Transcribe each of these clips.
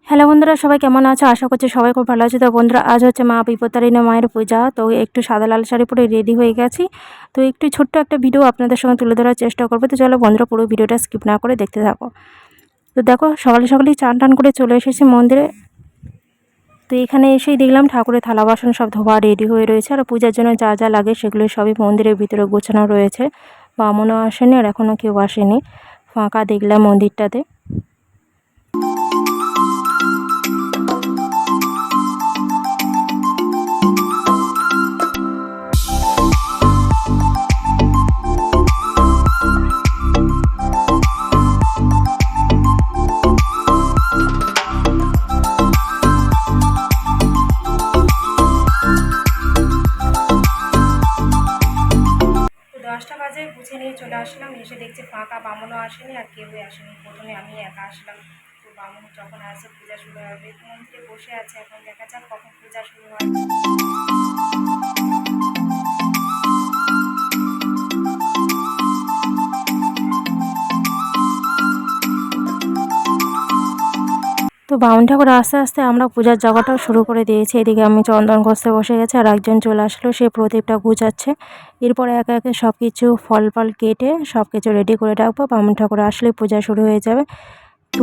Hello বন্ধুরা, সবাই কেমন আছো? আশা করছি সবাই খুব ভালো আছে। তো বন্ধুরা, আজ হচ্ছে মা বিপত্তারিণী মায়ের পূজা। তো একটু সাদা লাল শাড়ি পরে রেডি হয়ে গেছি। তো একটু ছোট্ট একটা ভিডিও আপনাদের সঙ্গে তুলে ধরার চেষ্টা করবো। তো চলো বন্ধুরা, পুরো ভিডিওটা স্কিপ না করে দেখতে থাকো। তো দেখো, সকালে সকালেই চান টান করে চলে এসেছি মন্দিরে। তো এখানে এসেই দেখলাম ঠাকুরের থালা বাসন সব ধোয়া রেডি হয়ে রয়েছে, আর পূজার জন্য যা যা লাগে সেগুলো সবই মন্দিরের ভিতরে গোছানো রয়েছে। বামুনও আসেনি, আর এখনও কেউ আসেনি, ফাঁকা দেখলাম মন্দিরটাতে। দশটা বাজে গুছিয়ে নিয়ে চলে আসলাম, এসে দেখছি ফাঁকা, বামুনও আসেনি আর কেউই আসেনি। প্রথমে আমি একা আসলাম। তো বামুন যখন আসে পূজা শুরু হবে। মন্দিরে বসে আছে, এখন দেখা যাক কখন পূজা শুরু হয়। তো বামুন ঠাকুর আস্তে আস্তে আমরা পূজার জায়গাটাও শুরু করে দিয়েছি। এদিকে আমি চন্দন ঘষতে বসে গেছে, আর একজন চলে আসলো, সে প্রদীপটা গুছাচ্ছে। এরপরে একে একে সব কিছু ফল ফল কেটে সব কিছু রেডি করে রাখবো। বামুন ঠাকুর আসলে পূজা শুরু হয়ে যাবে। তো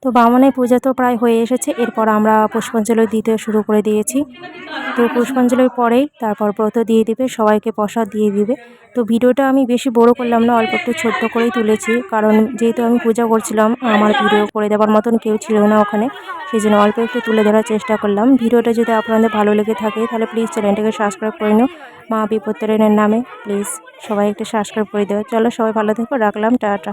তো বামনের পূজা তো প্রায় হয়ে এসেছে। এরপর আমরা পুষ্পাঞ্জলি দিতে শুরু করে দিয়েছি। তো পুষ্পাঞ্জলির পরেই তারপর ব্রত দিয়ে দিবে, সবাইকে প্রসাদ দিয়ে দিবে। তো ভিডিওটা আমি বেশি বড় করলাম না, অল্প একটু ছোট্ট করেই তুলেছি, কারণ যেহেতু আমি পূজা করছিলাম, আমার ভিডিও করে দেওয়ার মতন কেউ ছিল না ওখানে, সেই জন্য অল্প একটু তুলে ধরার চেষ্টা করলাম। ভিডিওটা যদি আপনাদের ভালো লেগে থাকে তাহলে প্লিজ চ্যানেলটাকে সাবস্ক্রাইব করে নিও। মা বিপত্তারিণীর নামে প্লিজ সবাই একটু সাবস্ক্রাইব করে দেওয়া। চলো, সবাই ভালো থেকো, রাখলাম, টাটা।